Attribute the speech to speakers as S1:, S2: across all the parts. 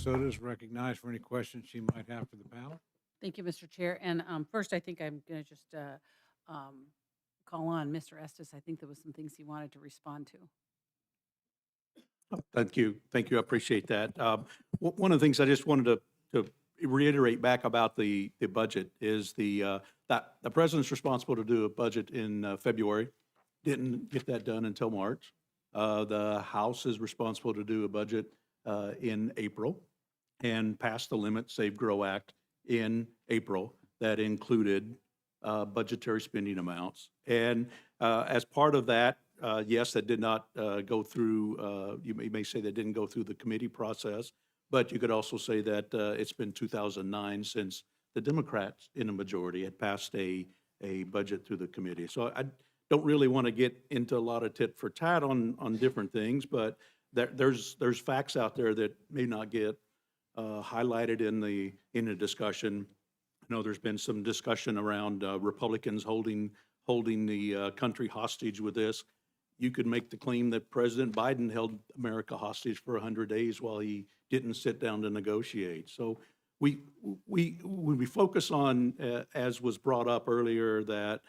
S1: Minnesota is recognized for any questions she might have for the panel.
S2: Thank you, Mr. Chair. And first, I think I'm going to just call on Mr. Estes. I think there was some things he wanted to respond to.
S3: Thank you. Thank you. I appreciate that. One of the things I just wanted to reiterate back about the budget is that the president's responsible to do a budget in February. Didn't get that done until March. The House is responsible to do a budget in April and pass the Limit Save Grow Act in April that included budgetary spending amounts. And as part of that, yes, that did not go through, you may say that didn't go through the committee process, but you could also say that it's been 2009 since the Democrats in a majority had passed a budget through the committee. So I don't really want to get into a lot of tit for tat on different things, but there's facts out there that may not get highlighted in the discussion. I know there's been some discussion around Republicans holding the country hostage with this. You could make the claim that President Biden held America hostage for 100 days while he didn't sit down to negotiate. So when we focus on, as was brought up earlier, that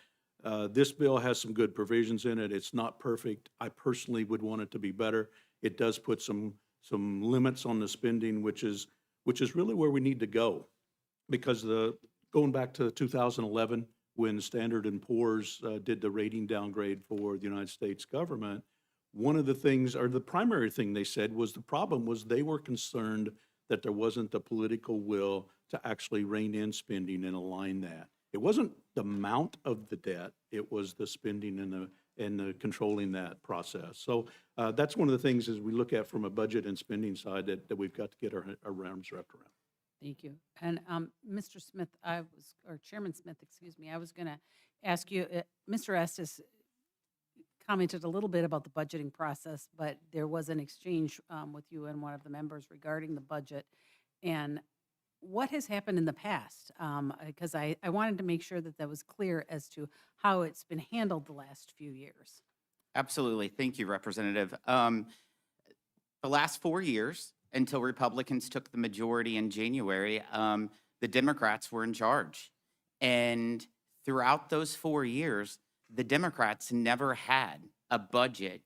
S3: this bill has some good provisions in it. It's not perfect. I personally would want it to be better. It does put some limits on the spending, which is really where we need to go, because going back to 2011. When Standard & Poor's did the rating downgrade for the United States government, one of the things, or the primary thing they said, was the problem was they were concerned that there wasn't the political will to actually rein in spending and align that. It wasn't the amount of the debt, it was the spending and the controlling that process. So that's one of the things as we look at from a budget and spending side that we've got to get our arms wrapped around.
S2: Thank you. And Mr. Smith, or Chairman Smith, excuse me, I was going to ask you, Mr. Estes commented a little bit about the budgeting process, but there was an exchange with you and one of the members regarding the budget. And what has happened in the past? Because I wanted to make sure that that was clear as to how it's been handled the last few years.
S4: Absolutely. Thank you, Representative. The last 4 years, until Republicans took the majority in January, the Democrats were in charge. And throughout those 4 years, the Democrats never had a budget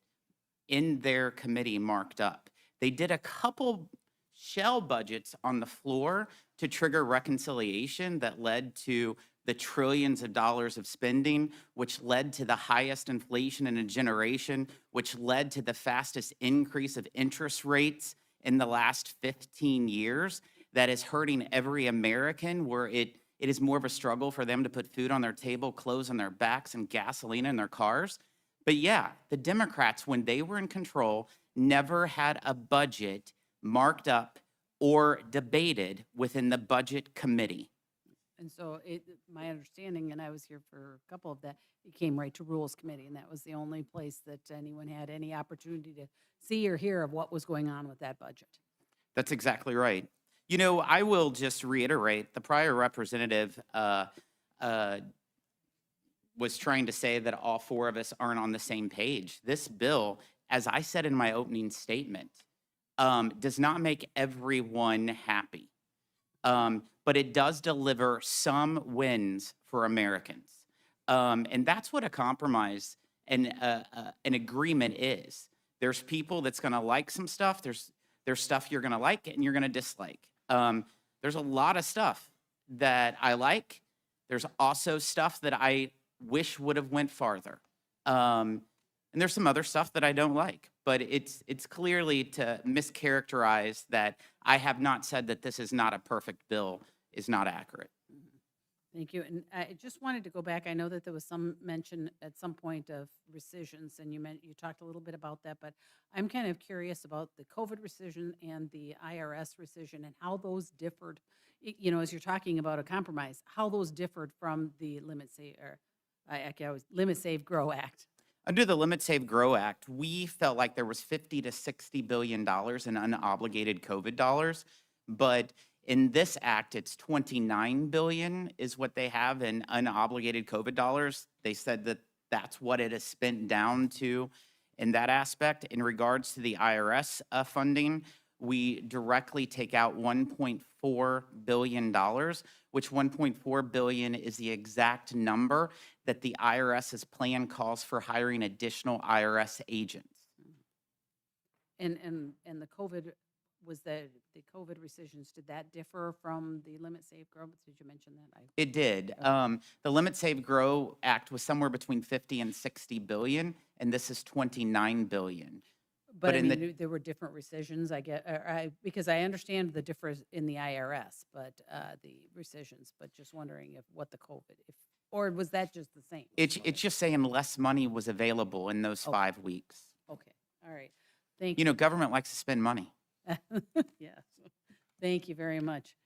S4: in their committee marked up. They did a couple shell budgets on the floor to trigger reconciliation that led to the trillions of dollars of spending, which led to the highest inflation in a generation, which led to the fastest increase of interest rates in the last 15 years, that is hurting every American, where it is more of a struggle for them to put food on their table, clothes on their backs, and gasoline in their cars. But yeah, the Democrats, when they were in control, never had a budget marked up or debated within the budget committee.
S2: And so my understanding, and I was here for a couple of that, it came right to Rules Committee, and that was the only place that anyone had any opportunity to see or hear of what was going on with that budget.
S4: That's exactly right. You know, I will just reiterate, the prior representative was trying to say that all four of us aren't on the same page. This bill, as I said in my opening statement, does not make everyone happy. But it does deliver some wins for Americans. And that's what a compromise and an agreement is. There's people that's going to like some stuff. There's stuff you're going to like and you're going to dislike. There's a lot of stuff that I like. There's also stuff that I wish would have went farther. And there's some other stuff that I don't like. But it's clearly to mischaracterize that I have not said that this is not a perfect bill is not accurate.
S2: Thank you. And I just wanted to go back. I know that there was some mention at some point of rescissions, and you talked a little bit about that, but I'm kind of curious about the COVID rescission and the IRS rescission and how those differed, you know, as you're talking about a compromise, how those differed from the Limit Save Grow Act.
S4: Under the Limit Save Grow Act, we felt like there was $50 to $60 billion in unobligated COVID dollars, but in this act, it's $29 billion is what they have in unobligated COVID dollars. They said that that's what it is spent down to in that aspect. In regards to the IRS funding, we directly take out $1.4 billion, which $1.4 billion is the exact number that the IRS's plan calls for hiring additional IRS agents.
S2: And the COVID, was the COVID rescissions, did that differ from the Limit Save Grow? Did you mention that?
S4: It did.
S2: Okay.
S4: The Limit Save Grow Act was somewhere between 50 and 60 billion, and this is 29 billion.
S2: But I
S4: in
S2: mean, there were different rescissions, because I understand the difference in the IRS, but the rescissions, but just wondering what the COVID, or was that just the same?
S4: It's just saying less money was available in those
S2: Okay.
S4: 5 weeks.
S2: Okay, all right. Thank
S4: You
S2: you.
S4: know, government likes to spend money.
S2: Yes. Thank you very much.